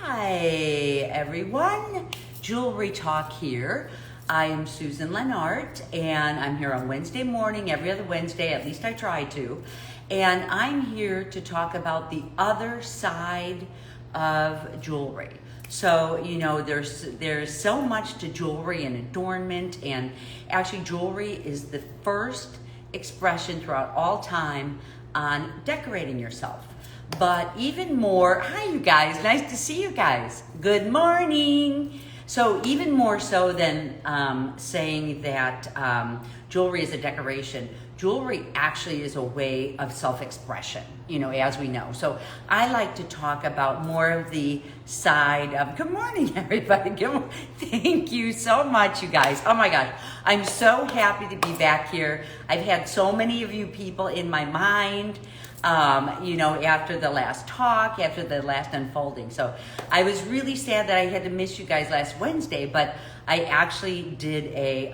Hi everyone, Jewelry Talk here. I am Susan Lennart and I'm here on Wednesday morning, every other Wednesday, at least I try to. And I'm here to talk about the other side of jewelry. So, you know, there's so much to jewelry and adornment, and actually jewelry is the first expression throughout all time on decorating yourself. But even more, hi you guys, nice to see you guys. Good morning. So even more so than saying that jewelry is a decoration, jewelry actually is a way of self-expression, you know, as we know. So I like to talk about more of the side of, good morning everybody, thank you so much you guys. Oh my gosh, I'm so happy to be back here. I've had so many of you people in my mind, you know, after the last talk, after the last unfolding. So I was really sad that I had to miss you guys last Wednesday, but I actually did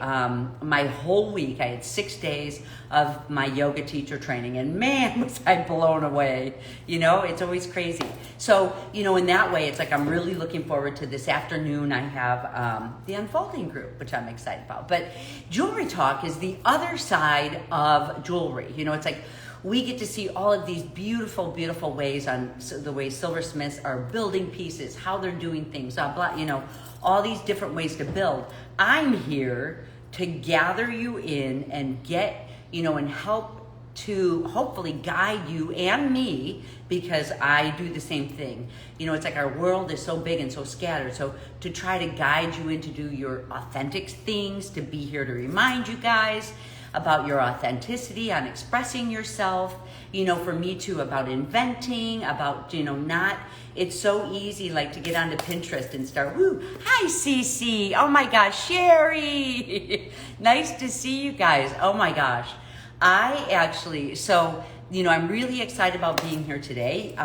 my whole week. I had 6 days of my yoga teacher training, and man, was I blown away. You know, it's always crazy. So, you know, in that way, it's like I'm really looking forward to this afternoon. I have the unfolding group, which I'm excited about. But Jewelry Talk is the other side of jewelry. You know, it's like, we get to see all of these beautiful, beautiful ways on the way silversmiths are building pieces, how they're doing things, blah, you know, all these different ways to build. I'm here to gather you in and get, you know, and help to hopefully guide you and me, because I do the same thing. You know, it's like our world is so big and so scattered. So to try to guide you in to do your authentic things, to be here to remind you guys about your authenticity, on expressing yourself, you know, for me too, about inventing, about, you know, it's so easy like to get onto Pinterest and start, woo, hi Cece, oh my gosh, Sherry, nice to see you guys, oh my gosh. So, you know, I'm really excited about being here today.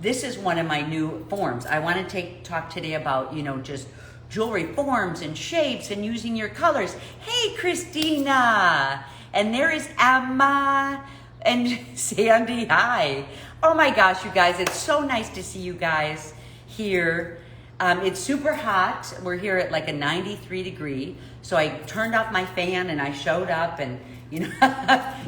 This is one of my new forms. I want to talk today about, you know, just jewelry forms and shapes and using your colors. Hey, Christina. And there is Emma and Sandy. Hi. Oh my gosh, you guys. It's so nice to see you guys here. It's super hot. We're here at like a 93 degree. So I turned off my fan and I showed up, and you know,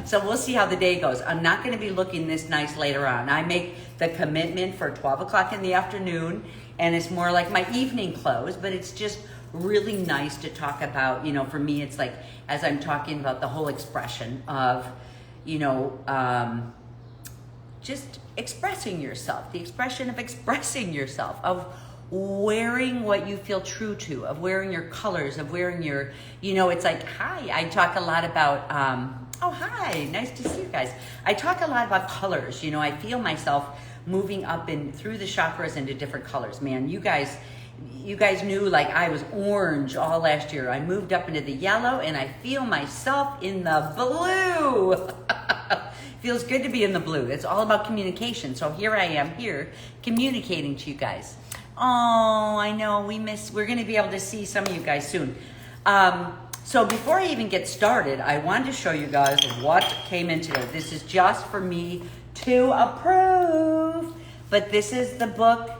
so we'll see how the day goes. I'm not going to be looking this nice later on. I make the commitment for 12 o'clock in the afternoon, and it's more like my evening clothes, but it's just really nice to talk about, you know, for me, it's like, as I'm talking about the whole expression of, you know, just expressing yourself, the expression of expressing yourself, of wearing what you feel true to, of wearing your colors, of wearing your, you know, it's like, hi, I talk a lot about, oh, hi, nice to see you guys. I talk a lot about colors, you know, I feel myself moving up and through the chakras into different colors. Man, you guys knew like I was orange all last year. I moved up into the yellow and I feel myself in the blue. Feels good to be in the blue. It's all about communication. So here I am here communicating to you guys. Oh, I know we're going to be able to see some of you guys soon. So before I even get started, I wanted to show you guys what came in today. This is just for me to approve, but this is the book,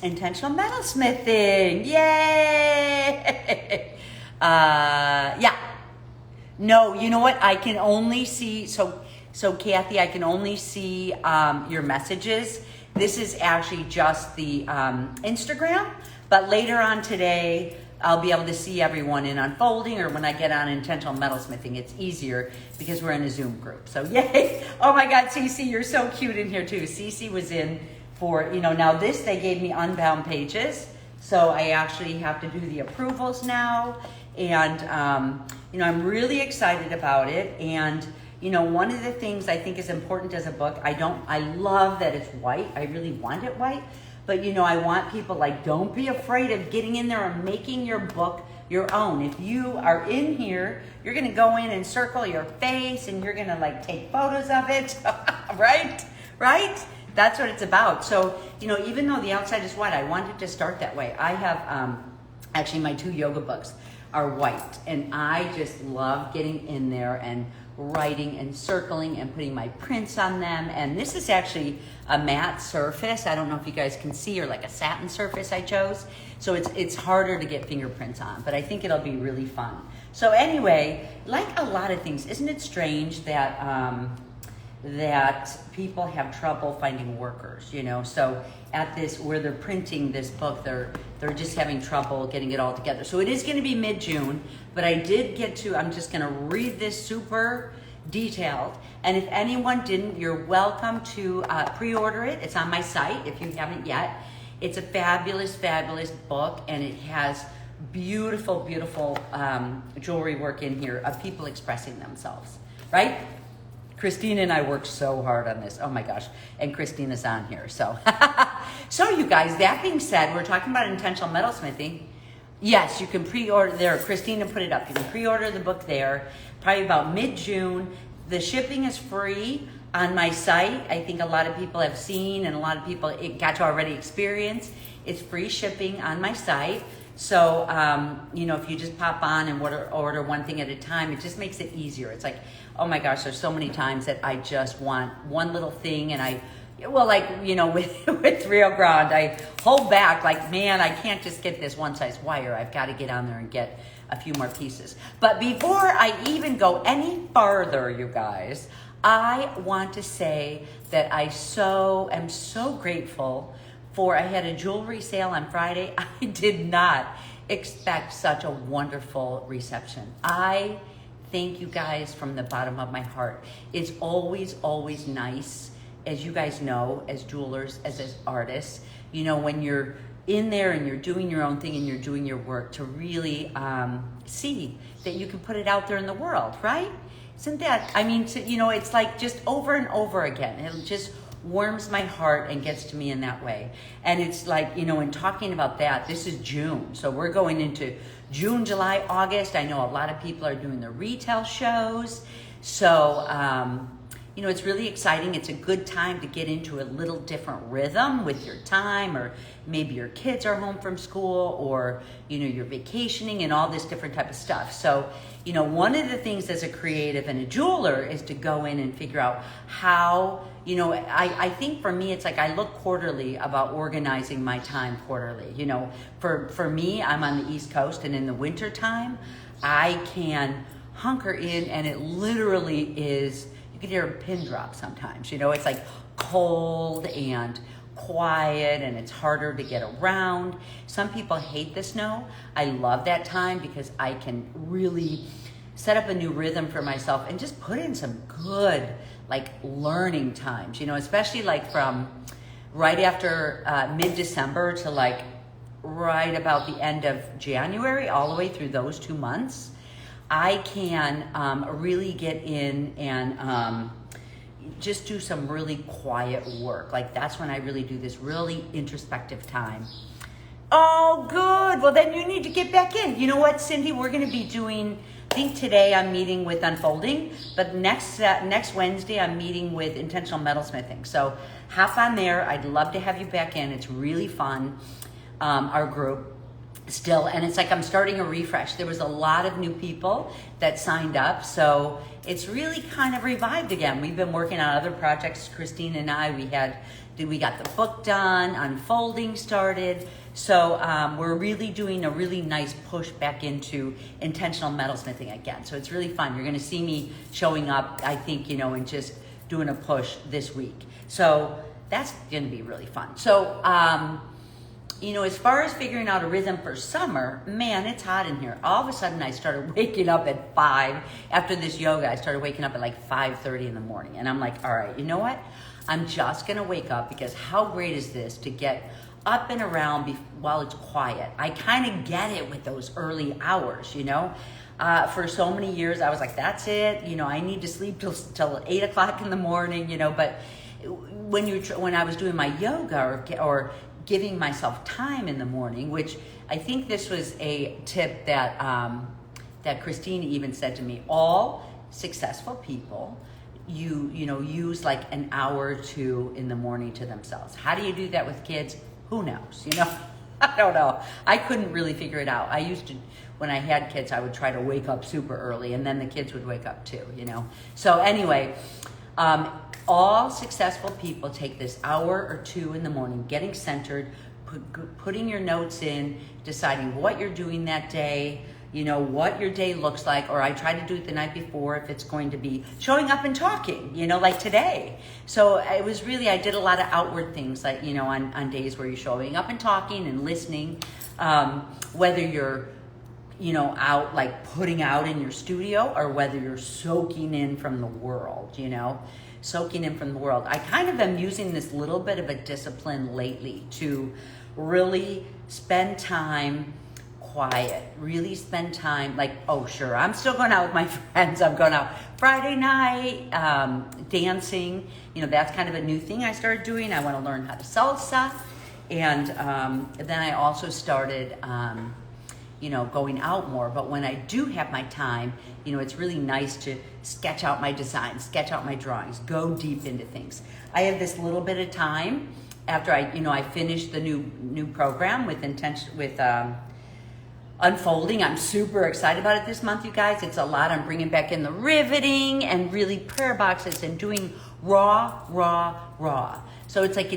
Intentional Metalsmithing. Yay! Yeah. No, you know what? I can only see, so Kathy, I can only see your messages. This is actually just the Instagram, but later on today, I'll be able to see everyone in Unfolding, or when I get on Intentional Metalsmithing, it's easier because we're in a Zoom group. So yay. Oh my God, Cece, you're so cute in here too. Cece was in for, you know, now this, they gave me unbound pages. So I actually have to do the approvals now. And, you know, I'm really excited about it. And, you know, one of the things I think is important as a book, I love that it's white. I really want it white. But, you know, I want people like, don't be afraid of getting in there and making your book your own. If you are in here, you're going to go in and circle your face and you're going to like take photos of it, right? Right? That's what it's about. So, you know, even though the outside is white, I wanted to start that way. I have, actually my 2 yoga books are white, and I just love getting in there and writing and circling and putting my prints on them. And this is actually a matte surface. I don't know if you guys can see, or like a satin surface I chose. So it's harder to get fingerprints on, but I think it'll be really fun. So anyway, like a lot of things, isn't it strange that that people have trouble finding workers, you know? So at this, where they're printing this book, they're just having trouble getting it all together. So it is gonna be mid-June, but I did get to, I'm just gonna read this super detailed. And if anyone didn't, you're welcome to pre-order it. It's on my site if you haven't yet. It's a fabulous, fabulous book, and it has beautiful, beautiful jewelry work in here of people expressing themselves, right? Christina and I worked so hard on this. Oh my gosh. And Christina's on here. So, so you guys, that being said, we're talking about intentional metalsmithing. Yes, you can pre-order there. Christina put it up. You can pre-order the book there, probably about mid-June. The shipping is free on my site. I think a lot of people have seen, and a lot of people it got to already experience. It's free shipping on my site. So, you know, if you just pop on and order one thing at a time, it just makes it easier. It's like, oh my gosh, there's so many times that I just want one little thing, and well, like, you know, with Rio Grande, I hold back, like, man, I can't just get this one size wire. I've got to get on there and get a few more pieces. But before I even go any farther, you guys, I want to say that I am so grateful I had a jewelry sale on Friday. I did not expect such a wonderful reception. I thank you guys from the bottom of my heart. It's always, always nice, as you guys know, as jewelers, as artists, you know, when you're in there and you're doing your own thing and you're doing your work, to really see that you can put it out there in the world, right? Isn't that, I mean, you know, it's like just over and over again. It just warms my heart and gets to me in that way. And it's like, you know, in talking about that, this is June. So we're going into June, July, August. I know a lot of people are doing the retail shows. So, you know, it's really exciting. It's a good time to get into a little different rhythm with your time, or maybe your kids are home from school, or, you know, you're vacationing and all this different type of stuff. So, you know, one of the things as a creative and a jeweler is to go in and figure out how, you know, I think for me, it's like I look quarterly about organizing my time quarterly. You know, for me, I'm on the East Coast, and in the winter time, I can hunker in, and it literally is, you can hear a pin drop sometimes. You know, it's like cold and quiet, and it's harder to get around. Some people hate the snow. I love that time because I can really set up a new rhythm for myself and just put in some good, like, learning times, you know, especially like from right after mid-December to like right about the end of January, all the way through those 2 months. I can really get in and just do some really quiet work. Like, that's when I really do this really introspective time. Oh, good. Well, then you need to get back in. You know what, Cindy? We're going to be doing, I think today I'm meeting with Unfolding, but next Wednesday I'm meeting with Intentional Metalsmithing. So hop on there. I'd love to have you back in. It's really fun, our group. Still, and it's like I'm starting a refresh. There was a lot of new people that signed up, so it's really kind of revived again. We've been working on other projects, Christine and I. We got the book done, Unfolding started, so we're really doing a really nice push back into intentional metalsmithing again. So it's really fun. You're going to see me showing up, I think, you know, and just doing a push this week. So that's going to be really fun. So you know, as far as figuring out a rhythm for summer, man, it's hot in here. All of a sudden, I started waking up at 5. After this yoga, I started waking up at like 5:30 in the morning. And I'm like, all right, you know what? I'm just going to wake up, because how great is this to get up and around while it's quiet? I kind of get it with those early hours, you know? For so many years, I was like, that's it. You know, I need to sleep till 8 o'clock in the morning, you know? But when I was doing my yoga or giving myself time in the morning, which I think this was a tip that that Christina even said to me. All successful people, you know, use like an hour or two in the morning to themselves. How do you do that with kids? Who knows, you know? I don't know. I couldn't really figure it out. I used to, when I had kids, I would try to wake up super early, and then the kids would wake up too, you know. So anyway, all successful people take this hour or two in the morning, getting centered, putting your notes in, deciding what you're doing that day, you know, what your day looks like, or I try to do it the night before if it's going to be showing up and talking, you know, like today. So it was really, I did a lot of outward things, like, you know, on days where you're showing up and talking and listening, whether you're, you know, out like putting out in your studio, or whether you're soaking in from the world, you know, soaking in from the world. I kind of am using this little bit of a discipline lately to really spend time quiet, really spend time, like, oh sure, I'm still going out with my friends. I'm going out Friday night, dancing, you know, that's kind of a new thing I started doing. I want to learn how to salsa. And then I also started, you know, going out more. But when I do have my time, you know, it's really nice to sketch out my designs, sketch out my drawings, go deep into things. I have this little bit of time after I finished the new program with Unfolding. I'm super excited about it this month, you guys. It's a lot. I'm bringing back in the riveting and really prayer boxes and doing raw. So it's like,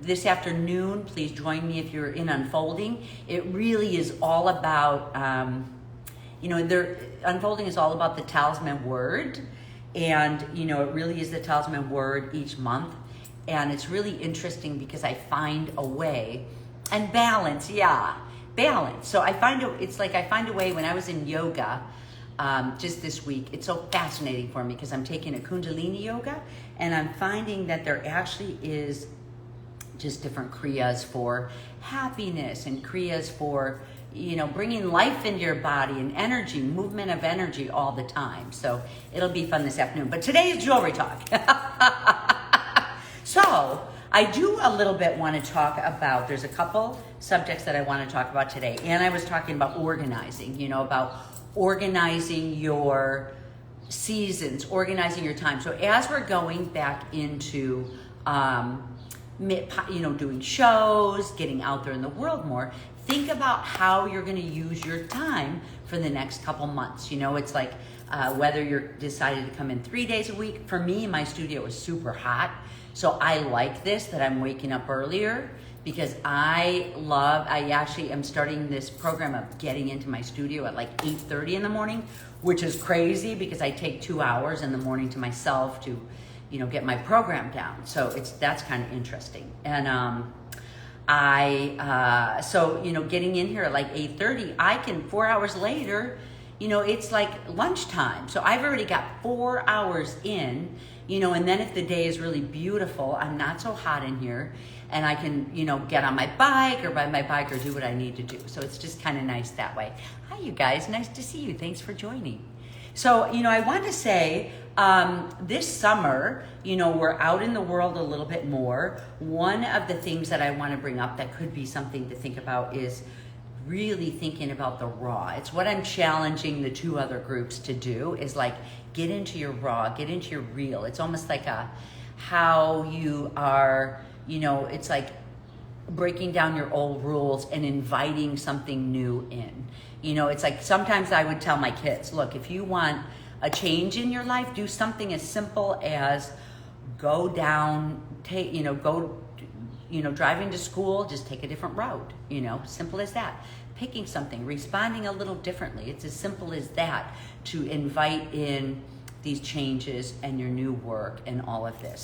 this afternoon, please join me if you're in Unfolding. It really is all about, Unfolding is all about the talisman word. And, you know, it really is the talisman word each month. And it's really interesting because I find a way, and balance, balance. So I find a way. When I was in yoga just this week, it's so fascinating for me because I'm taking a Kundalini yoga, and I'm finding that there actually is just different kriyas for happiness and kriyas for, you know, bringing life into your body and energy, movement of energy all the time. So it'll be fun this afternoon. But today is jewelry talk. So I do a little bit want to talk about, there's a couple subjects that I want to talk about today. And I was talking about organizing, you know, about organizing your seasons, organizing your time. So as we're going back into, doing shows, getting out there in the world more, think about how you're going to use your time for the next couple months. You know, it's like whether you're decided to come in 3 days a week. For me, my studio is super hot. So I like this, that I'm waking up earlier, because I actually am starting this program of getting into my studio at like 8:30 in the morning, which is crazy because I take 2 hours in the morning to myself to, you know, get my program down. So that's kind of interesting. And getting in here at like 8:30, I can 4 hours later, you know, it's like lunchtime. So I've already got 4 hours in. You know, and then if the day is really beautiful, I'm not so hot in here, and I can, you know, get on my bike or ride my bike or do what I need to do. So it's just kind of nice that way. Hi, you guys. Nice to see you. Thanks for joining. So, you know, I want to say this summer, you know, we're out in the world a little bit more. One of the things that I want to bring up that could be something to think about is really thinking about the raw. It's what I'm challenging the two other groups to do, is like get into your raw, get into your real. It's almost like how you are, you know, it's like breaking down your old rules and inviting something new in. You know, it's like sometimes I would tell my kids, look, if you want a change in your life, do something as simple as driving to school, just take a different route, you know, simple as that. Picking something, responding a little differently. It's as simple as that to invite in these changes and your new work and all of this.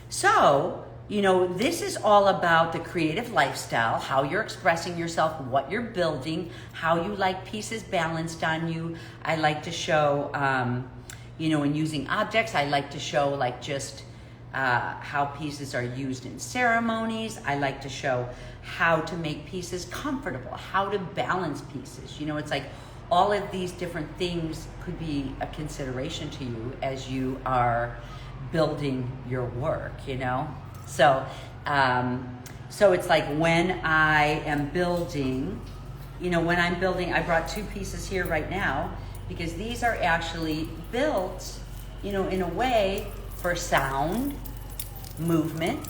So, you know, this is all about the creative lifestyle, how you're expressing yourself, what you're building, how you like pieces balanced on you. I like to show, in using objects, I like to show like just how pieces are used in ceremonies. I like to show how to make pieces comfortable, how to balance pieces. You know, it's like all of these different things could be a consideration to you as you are building your work, you know? So it's like when I am building, I brought two pieces here right now because these are actually built, you know, in a way for sound, movement,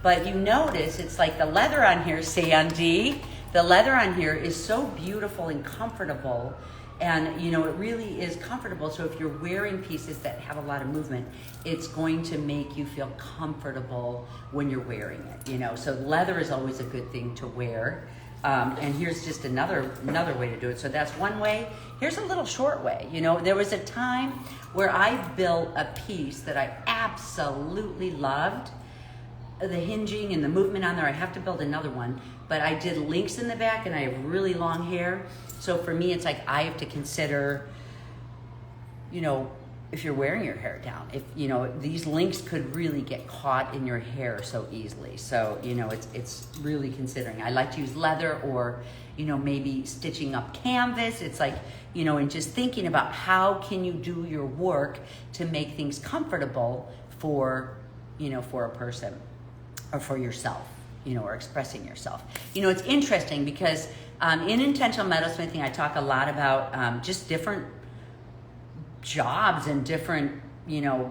But you notice it's like the leather on here, Sandy, the leather on here is so beautiful and comfortable. And, you know, it really is comfortable. So if you're wearing pieces that have a lot of movement, it's going to make you feel comfortable when you're wearing it, you know. So leather is always a good thing to wear. And here's just another way to do it. So that's one way. Here's a little short way. You know, there was a time where I built a piece that I absolutely loved. The hinging and the movement on there, I have to build another one. But I did links in the back and I have really long hair. So for me, it's like I have to consider, you know, if you're wearing your hair down, if, you know, these links could really get caught in your hair so easily. So, you know, it's really considering. I like to use leather or, you know, maybe stitching up canvas. It's like, you know, and just thinking about how can you do your work to make things comfortable for, you know, for a person or for yourself, you know, or expressing yourself. You know, it's interesting because in intentional metalsmithing, I talk a lot about just different jobs and different, you know,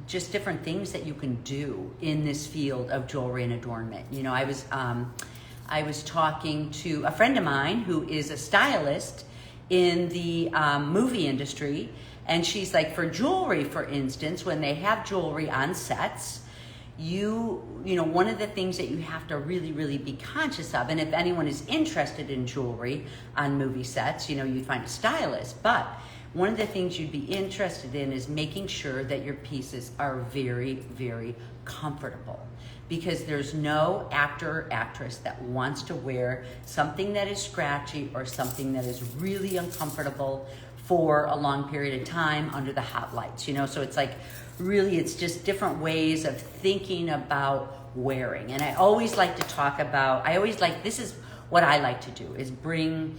just different things that you can do in this field of jewelry and adornment. You know, I was talking to a friend of mine who is a stylist in the movie industry, and she's like, for jewelry, for instance, when they have jewelry on sets, you know, one of the things that you have to really, really be conscious of, and if anyone is interested in jewelry on movie sets, you know, you'd find a stylist, but one of the things you'd be interested in is making sure that your pieces are very, very comfortable, because there's no actor or actress that wants to wear something that is scratchy or something that is really uncomfortable for a long period of time under the hot lights, you know? So it's like, really, it's just different ways of thinking about wearing. And I always like to talk about, this is what I like to do, is bring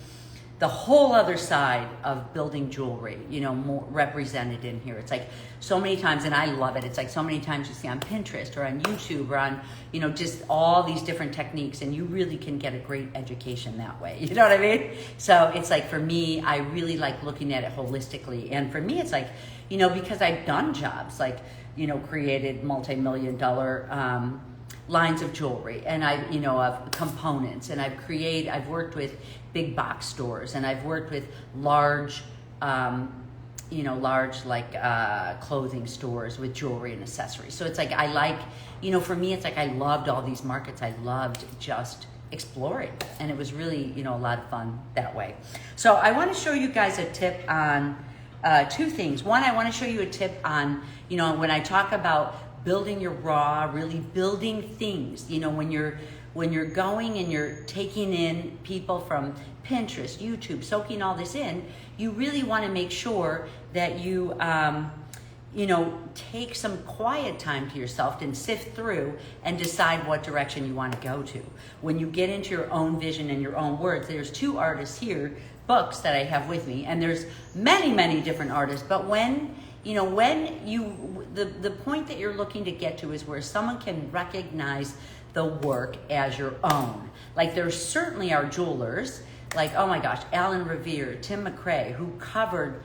the whole other side of building jewelry, you know, more represented in here. It's like so many times, and I love it, it's like so many times you see on Pinterest or on YouTube or on, you know, just all these different techniques, and you really can get a great education that way. You know what I mean? So it's like, for me, I really like looking at it holistically. And for me, it's like, you know, because I've done jobs like, you know, created multi-million-dollar lines of jewelry, and I've, you know, of components, and I've worked with big box stores, and I've worked with large, you know, like clothing stores with jewelry and accessories. So it's like, I like, you know, for me, it's like I loved all these markets. I loved just exploring, and it was really, you know, a lot of fun that way. So I want to show you guys a tip on two things. One, I want to show you a tip on, you know, when I talk about building your raw, really building things, you know, when you're going and you're taking in people from Pinterest, YouTube, soaking all this in, you really want to make sure that you, you know, take some quiet time to yourself and sift through and decide what direction you want to go to. When you get into your own vision and your own words, there's two artists here, books that I have with me, and there's many, many different artists, but when the point that you're looking to get to is where someone can recognize the work as your own. Like, there certainly are jewelers, like, oh my gosh, Alan Revere, Tim McRae, who covered,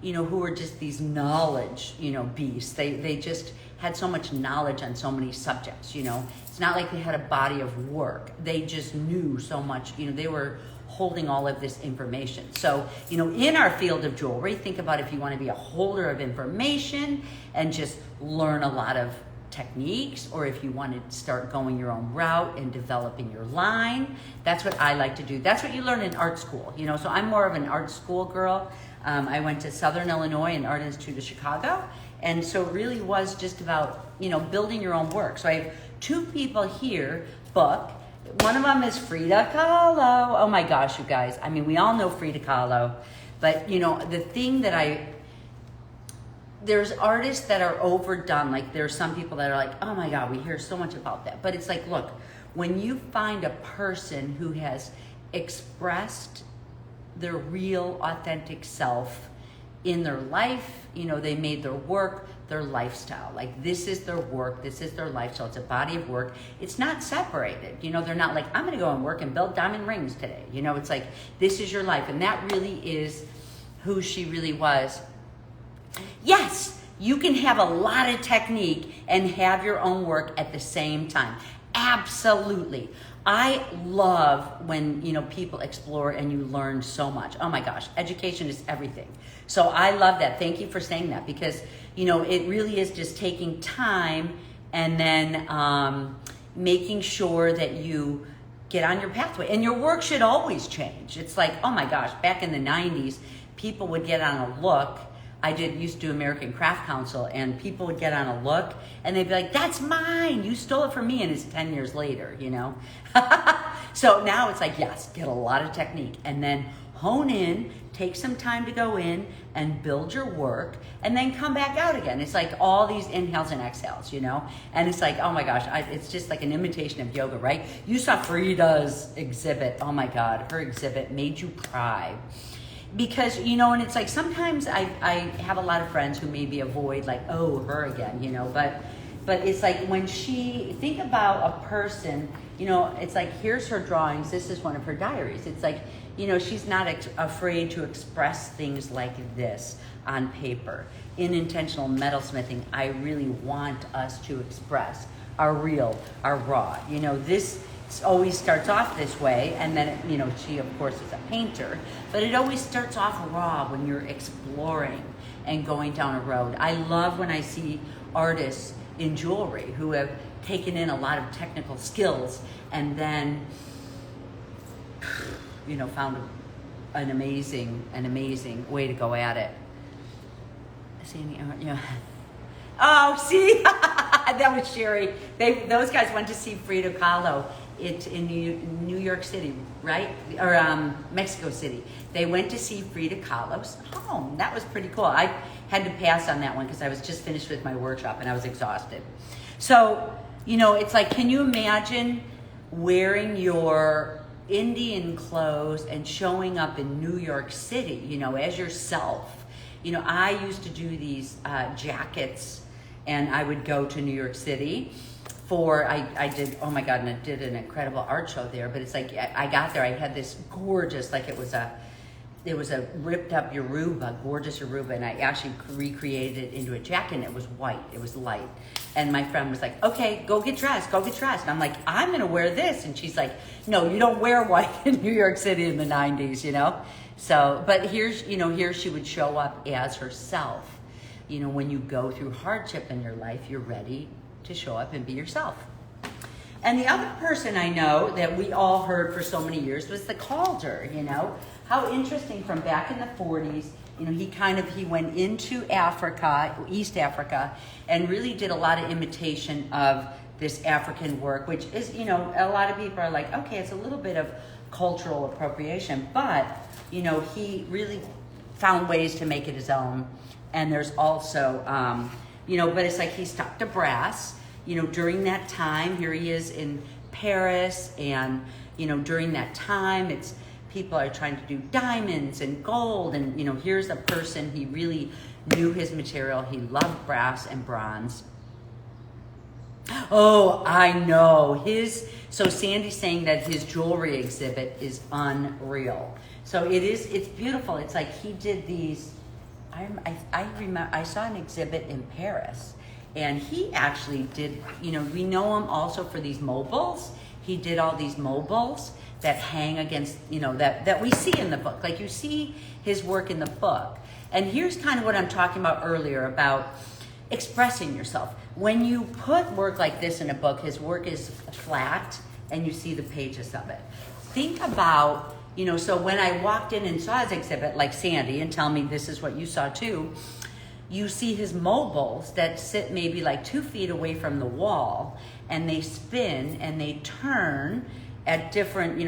you know, who were just these knowledge, you know, beasts. They just had so much knowledge on so many subjects, you know. It's not like they had a body of work. They just knew so much, you know, they were holding all of this information. So, you know, in our field of jewelry, think about if you want to be a holder of information and just learn a lot of techniques, or if you want to start going your own route and developing your line. That's what I like to do. That's what you learn in art school, you know. So I'm more of an art school girl. I went to Southern Illinois and Art Institute of Chicago, and so it really was just about, you know, building your own work. So I have two people here, book. One of them is Frida Kahlo. Oh my gosh, you guys. I mean, we all know Frida Kahlo, but you know, the thing that there's artists that are overdone. Like, there's some people that are like, oh my God, we hear so much about that. But it's like, look, when you find a person who has expressed their real authentic self in their life, you know, they made their work their lifestyle. Like, this is their work, this is their lifestyle. It's a body of work. It's not separated. You know, they're not like, I'm gonna go and work and build diamond rings today. You know, it's like, this is your life. And that really is who she really was. Yes, you can have a lot of technique and have your own work at the same time. Absolutely. I love when, people explore and you learn so much. Oh my gosh, education is everything. So I love that. Thank you for saying that, because, it really is just taking time and then making sure that you get on your pathway. And your work should always change. It's like, oh my gosh, back in the 90s, people would get on a look. I used to do American Craft Council, and people would get on a look and they'd be like, that's mine, you stole it from me, and it's 10 years later, So now it's like, yes, get a lot of technique and then hone in, take some time to go in and build your work, and then come back out again. It's like all these inhales and exhales, and it's like, oh my gosh, it's just like an imitation of yoga, right? You saw Frida's exhibit. Oh my God, her exhibit made you cry. Because, and it's like sometimes I have a lot of friends who maybe avoid like, oh, her again, but it's like when think about a person, it's like, here's her drawings, this is one of her diaries. It's like, she's not afraid to express things like this on paper. In intentional metalsmithing, I really want us to express our real, our raw. This always starts off this way, and then she of course is a painter, but it always starts off raw when you're exploring and going down a road. I love when I see artists in jewelry who have taken in a lot of technical skills and then found an amazing way to go at it. Oh, see, that was Sherry. Those guys went to see Frida Kahlo. It's in New York City, right? Or Mexico City. They went to see Frida Kahlo's home. That was pretty cool. I had to pass on that one because I was just finished with my workshop and I was exhausted. So, it's like, can you imagine wearing your Indian clothes and showing up in New York City, as yourself? I used to do these jackets, and I would go to New York City I did, oh my God, and I did an incredible art show there. But it's like, I got there, I had this gorgeous, like it was a ripped up Yoruba, gorgeous Yoruba, and I actually recreated it into a jacket, and it was white, it was light. And my friend was like, okay, go get dressed. And I'm like, I'm gonna wear this. And she's like, no, you don't wear white in New York City in the 90s, So, but here she would show up as herself. When you go through hardship in your life, you're ready to show up and be yourself. And the other person I know that we all heard for so many years was the Calder. How interesting, from back in the 40s, he went into Africa, East Africa, and really did a lot of imitation of this African work, which is, a lot of people are like, okay, it's a little bit of cultural appropriation, but, he really found ways to make it his own. And there's also, but it's like he stuck to brass, during that time. Here he is in Paris, and, during that time, people are trying to do diamonds and gold, and, here's a person, he really knew his material. He loved brass and bronze. Oh, I know. So Sandy's saying that his jewelry exhibit is unreal. So it's beautiful. It's like he did these, I remember, I saw an exhibit in Paris, and he actually did, we know him also for these mobiles. He did all these mobiles that hang against, that we see in the book. Like, you see his work in the book. And here's kind of what I'm talking about earlier about expressing yourself. When you put work like this in a book, his work is flat and you see the pages of it. Think about, so when I walked in and saw his exhibit, like Sandy, and tell me this is what you saw too, you see his mobiles that sit maybe like 2 feet away from the wall, and they spin and they turn at different,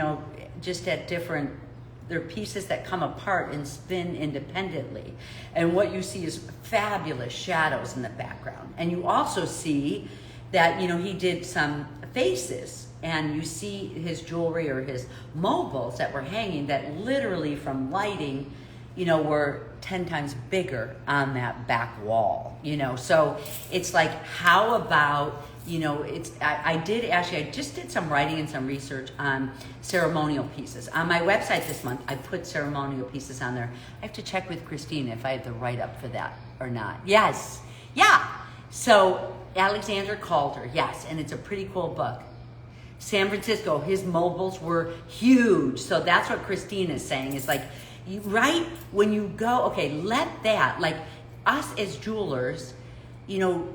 they're pieces that come apart and spin independently. And what you see is fabulous shadows in the background. And you also see that, he did some faces, and you see his jewelry or his mobiles that were hanging that literally from lighting, were 10 times bigger on that back wall, So it's like, how about, I just did some writing and some research on ceremonial pieces. On my website this month, I put ceremonial pieces on there. I have to check with Christine if I have the write-up for that or not. Yes, yeah. So Alexander Calder, yes, and it's a pretty cool book. San Francisco, his mobiles were huge. So that's what Christine is saying. Is like, right when you go, okay, let that, like us as jewelers, you know,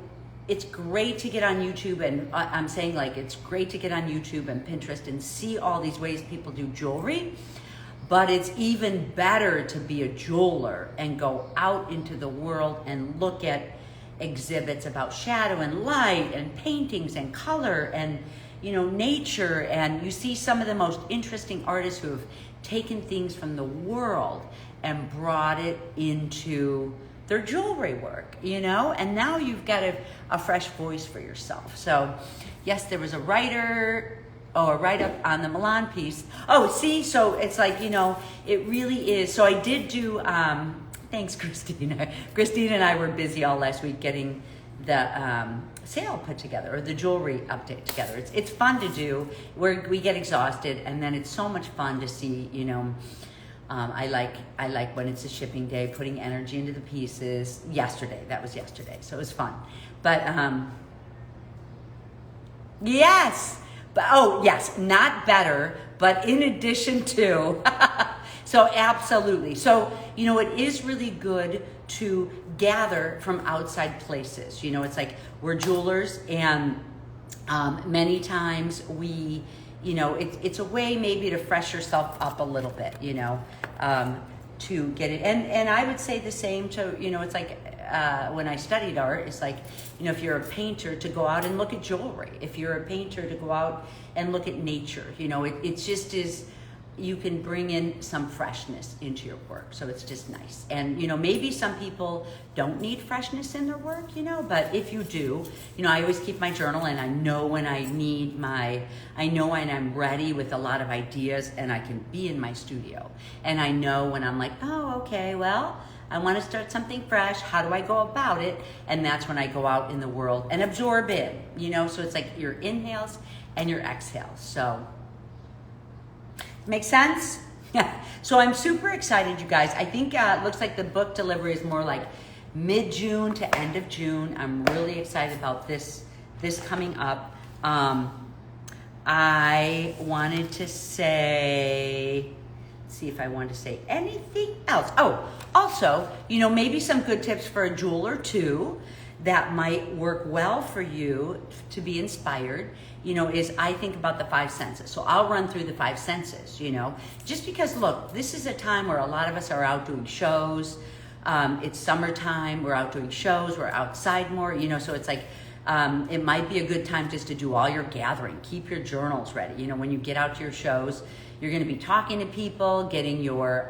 it's great to get on YouTube, and I'm saying like it's great to get on YouTube and Pinterest and see all these ways people do jewelry, but it's even better to be a jeweler and go out into the world and look at exhibits about shadow and light and paintings and color and, you know, nature, and you see some of the most interesting artists who have taken things from the world and brought it into their jewelry work, you know, and now you've got a fresh voice for yourself. So yes, there was a writer or a write-up on the Milan piece. Oh, see, so it's like, you know, it really is. So I did do, thanks, Christina. Christina and I were busy all last week getting the sale put together, or the jewelry update together. It's fun to do. We get exhausted, and then it's so much fun to see, you know, I like when it's a shipping day, putting energy into the pieces. That was yesterday, so it was fun. But yes, but oh yes, not better, but in addition to. So absolutely. So, you know, it is really good to gather from outside places. You know, it's like we're jewelers, and many times we, you know, it's a way maybe to fresh yourself up a little bit, you know, to get it. And I would say the same to, you know, it's like when I studied art, it's like, you know, if you're a painter, to go out and look at jewelry. If you're a painter, to go out and look at nature. You know, it just is, you can bring in some freshness into your work. So it's just nice. And, you know, maybe some people don't need freshness in their work, you know, but if you do, you know, I always keep my journal, and I know when I know when I'm ready with a lot of ideas and I can be in my studio. And I know when I'm like, oh, okay, well, I want to start something fresh. How do I go about it? And that's when I go out in the world and absorb in, you know, so it's like your inhales and your exhales. So, make sense? Yeah. So I'm super excited, you guys. I think it looks like the book delivery is more like mid-June to end of June. I'm really excited about this coming up. I wanted to say, see if I wanted to say anything else. Oh, also, you know, maybe some good tips for a jeweler too that might work well for you to be inspired, you know, is I think about the 5 senses. So I'll run through the 5 senses, you know, just because, look, this is a time where a lot of us are out doing shows. It's summertime, we're out doing shows, we're outside more, you know, so it's like, it might be a good time just to do all your gathering. Keep your journals ready. You know, when you get out to your shows, you're going to be talking to people, getting your,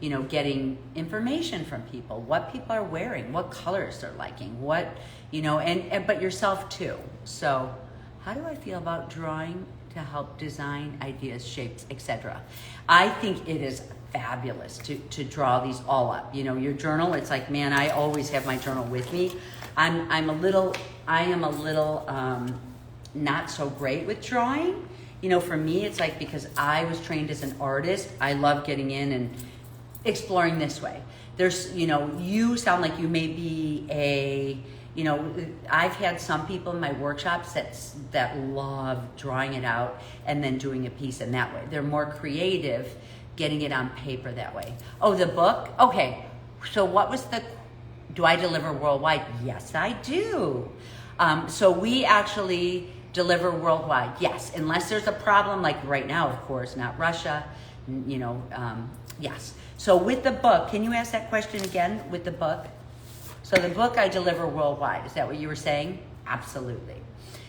you know, getting information from people, what people are wearing, what colors they're liking, what, you know, and but yourself too. So how do I feel about drawing to help design ideas, shapes, etc.? I think it is fabulous to draw these all up. You know, your journal, it's like, man, I always have my journal with me. I am a little not so great with drawing. You know, for me, it's like, because I was trained as an artist, I love getting in and exploring this way. There's, you know, you sound like you may be you know, I've had some people in my workshops that love drawing it out and then doing a piece in that way. They're more creative getting it on paper that way. Oh, the book? Okay, so what was do I deliver worldwide? Yes, I do. So we actually deliver worldwide, yes, unless there's a problem, like right now, of course, not Russia, you know, yes. So with the book, can you ask that question again with the book? So the book I deliver worldwide, is that what you were saying? Absolutely.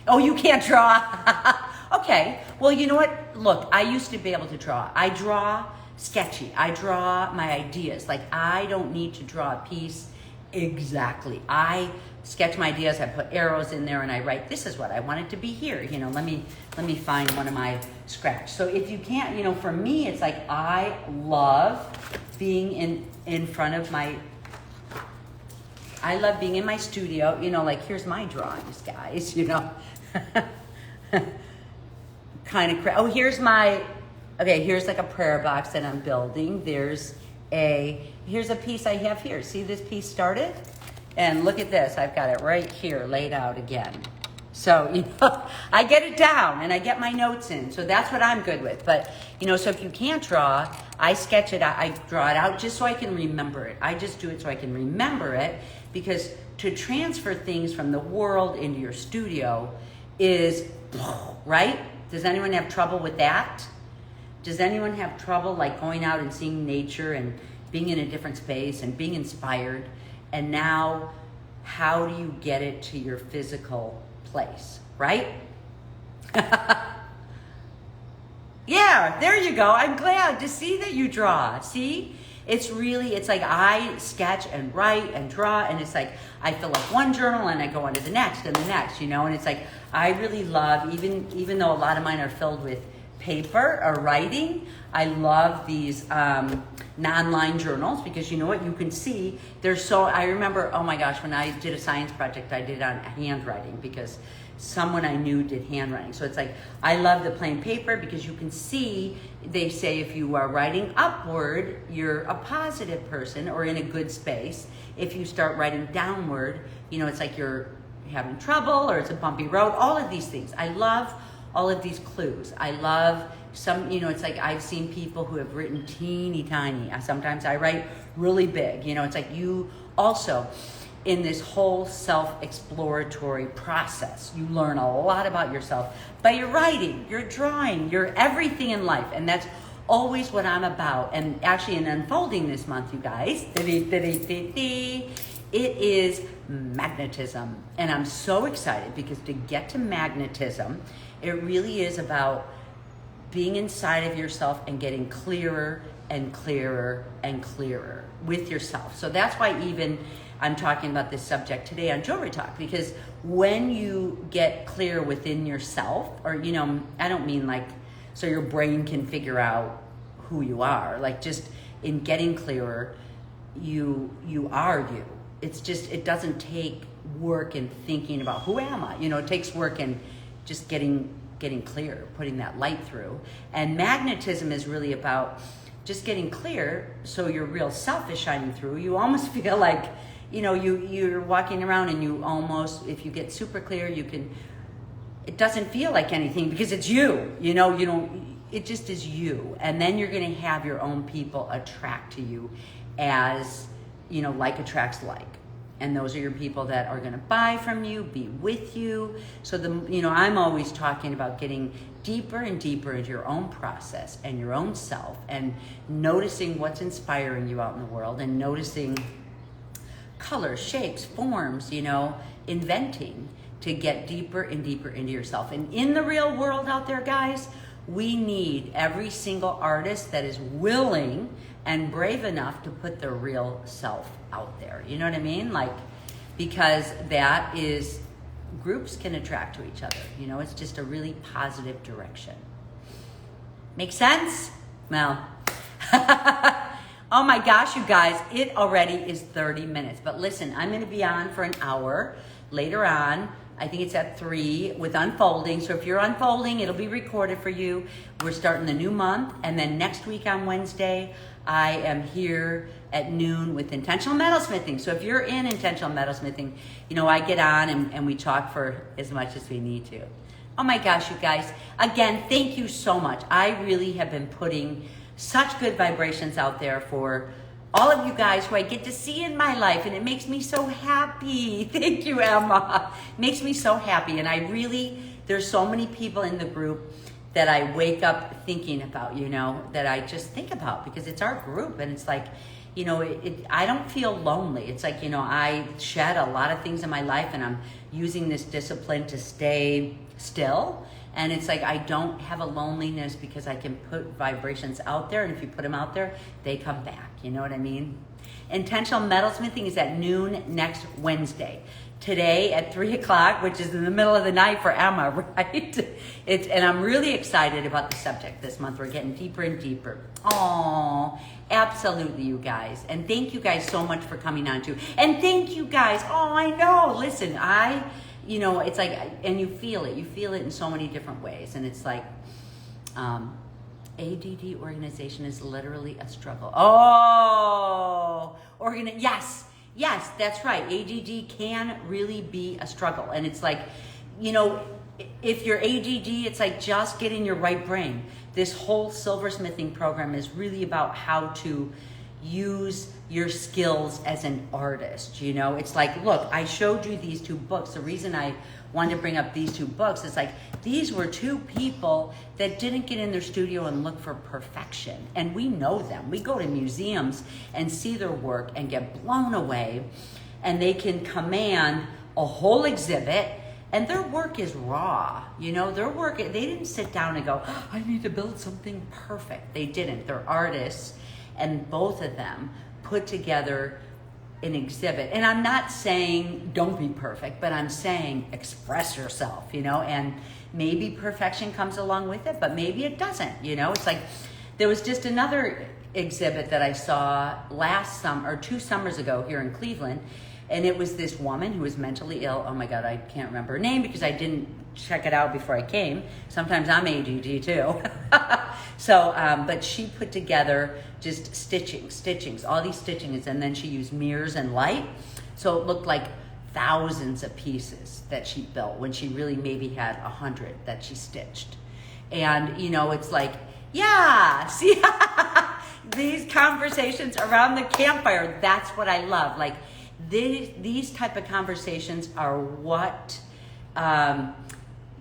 Oh, you can't draw? Okay, well, you know what? Look, I used to be able to draw. I draw sketchy. I draw my ideas. Like, I don't need to draw a piece exactly. I sketch my ideas, I put arrows in there, and I write, this is what I want it to be here. You know, let me find one of my scratch. So if you can't, you know, for me, it's like, I love being in front of I love being in my studio, you know, like, here's my drawings, guys, you know. Kind of, here's like a prayer box that I'm building. Here's a piece I have here. See this piece started? And look at this, I've got it right here laid out again. So, I get it down and I get my notes in. So that's what I'm good with. But, so if you can't draw, I sketch it out. I draw it out just so I can remember it. I just do it so I can remember it, because to transfer things from the world into your studio is, right? Does anyone have trouble with that? Does anyone have trouble like going out and seeing nature and being in a different space and being inspired? And now, how do you get it to your physical place, right? Yeah, there you go. I'm glad to see that you draw. See? It's like I sketch and write and draw, and it's like I fill up one journal and I go on to the next and the next, and it's like I really love, even though a lot of mine are filled with paper or writing, I love these non-line journals, because you know what, you can see I remember, oh my gosh, when I did a science project, I did it on handwriting because someone I knew did handwriting. So it's like, I love the plain paper because you can see, they say if you are writing upward, you're a positive person or in a good space. If you start writing downward, it's like you're having trouble or it's a bumpy road, all of these things. I love all of these clues. I love some, it's like I've seen people who have written teeny tiny. Sometimes I write really big. It's like you also, in this whole self-exploratory process, you learn a lot about yourself by your writing, your drawing, your everything in life. And that's always what I'm about. And actually in Unfolding this month, you guys, it is magnetism. And I'm so excited because to get to magnetism, it really is about being inside of yourself and getting clearer and clearer and clearer with yourself. So that's why even I'm talking about this subject today on Jewelry Talk, because when you get clear within yourself, or, I don't mean like so your brain can figure out who you are, like just in getting clearer, you are you. It's just, it doesn't take work in thinking about who am I, it takes work in just getting clear, putting that light through. And magnetism is really about just getting clear so your real self is shining through. You almost feel like, you're walking around and you almost, if you get super clear, it doesn't feel like anything because it's you, it just is you. And then you're going to have your own people attract to you as, like attracts like. And those are your people that are going to buy from you, be with you. So I'm always talking about getting deeper and deeper into your own process and your own self, and noticing what's inspiring you out in the world, and noticing colors, shapes, forms, inventing to get deeper and deeper into yourself. And in the real world out there, guys, we need every single artist that is willing and brave enough to put their real self out there. You know what I mean? Like, because that is, groups can attract to each other. It's just a really positive direction. Make sense? Well, oh my gosh, you guys, it already is 30 minutes. But listen, I'm going to be on for an hour later on. I think it's at 3 with Unfolding. So if you're Unfolding, it'll be recorded for you. We're starting the new month. And then next week on Wednesday, I am here at noon with Intentional Metalsmithing. So if you're in Intentional Metalsmithing, I get on and we talk for as much as we need to. Oh my gosh, you guys. Again, thank you so much. I really have been putting such good vibrations out there for all of you guys who I get to see in my life, and it makes me so happy. Thank you, Emma. Makes me so happy. And there's so many people in the group that I wake up thinking about, that I just think about, because it's our group. And it's like, I don't feel lonely. It's like, I shed a lot of things in my life, and I'm using this discipline to stay still. And it's like, I don't have a loneliness because I can put vibrations out there. And if you put them out there, they come back. You know what I mean? Intentional Metalsmithing is at noon next Wednesday. Today at 3 o'clock, which is in the middle of the night for Emma, right? And I'm really excited about the subject this month. We're getting deeper and deeper. Oh, absolutely, you guys. And thank you guys so much for coming on too. And thank you guys. Oh, I know. Listen, it's like, and you feel it in so many different ways. And it's like, ADD organization is literally a struggle. Oh, yes, that's right. ADD can really be a struggle. And it's like, you know, if you're ADD, it's like just get in your right brain. This whole silversmithing program is really about how to use your skills as an artist. You know, it's like, look, I showed you these two books. The reason I wanted to bring up these two books is like, these were two people that didn't get in their studio and look for perfection. And we know them. We go to museums and see their work and get blown away, and they can command a whole exhibit, and their work is raw. You know, their work, they didn't sit down and go, oh, I need to build something perfect. They didn't. They're artists, and both of them put together an exhibit. And I'm not saying don't be perfect, but I'm saying express yourself, you know, and maybe perfection comes along with it, but maybe it doesn't, you know. It's like, there was just another exhibit that I saw last summer, or 2 summers ago here in Cleveland, and it was this woman who was mentally ill. Oh my God, I can't remember her name because I didn't check it out before I came. Sometimes I'm ADD too. So, but she put together just stitchings, all these stitchings, and then she used mirrors and light. So it looked like thousands of pieces that she built when she really maybe had 100 that she stitched. And, you know, it's like, yeah, see, these conversations around the campfire, that's what I love. Like, these type of conversations are what,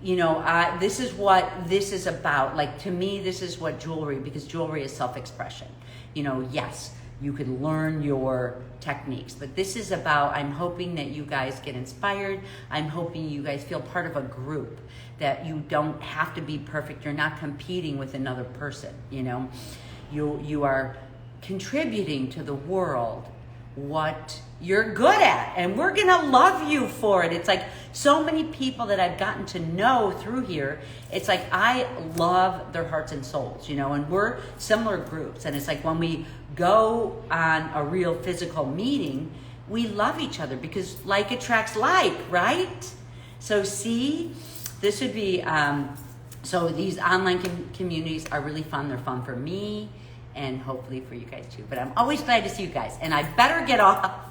you know, this is what this is about. Like, to me, this is what jewelry, because jewelry is self-expression. You know, yes, you can learn your techniques, but this is about, I'm hoping that you guys get inspired. I'm hoping you guys feel part of a group, that you don't have to be perfect. You're not competing with another person, you know. You are contributing to the world what you're good at, and we're gonna love you for it. It's like, so many people that I've gotten to know through here, it's like I love their hearts and souls, you know, and we're similar groups. And it's like, when we go on a real physical meeting, we love each other because like attracts like, right? So see, this would be, so these online communities are really fun. They're fun for me, and hopefully for you guys too. But I'm always glad to see you guys, and I better get off.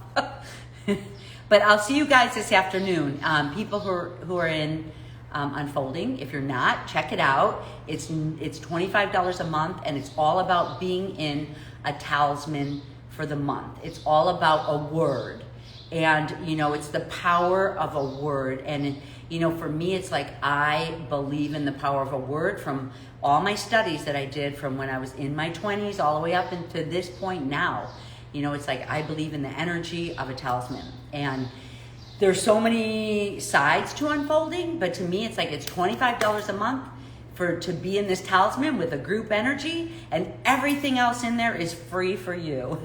But I'll see you guys this afternoon. People who are in Unfolding, if you're not, check it out. It's $25 a month, and it's all about being in a talisman for the month. It's all about a word, and you know, it's the power of a word. And you know, for me, it's like, I believe in the power of a word from all my studies that I did from when I was in my 20s all the way up into this point now. You know, it's like, I believe in the energy of a talisman. And there's so many sides to Unfolding, but to me, it's like, it's $25 a month to be in this talisman with a group energy, and everything else in there is free for you.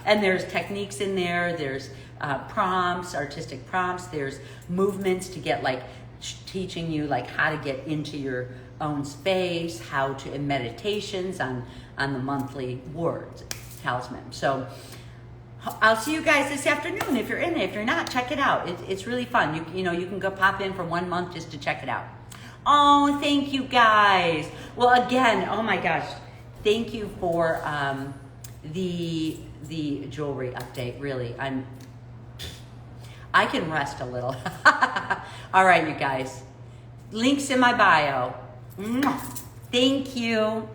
And there's techniques in there, there's prompts, artistic prompts, there's movements to get like, teaching you like how to get into your own space, how to, in meditations on the monthly words talisman. So I'll see you guys this afternoon if you're in it. If you're not, check it out. It's really fun. You know, you can go pop in for 1 month just to check it out. Oh, thank you guys. Well, again, oh my gosh, thank you for the jewelry update. Really, I can rest a little. All right, you guys. Links in my bio. Thank you.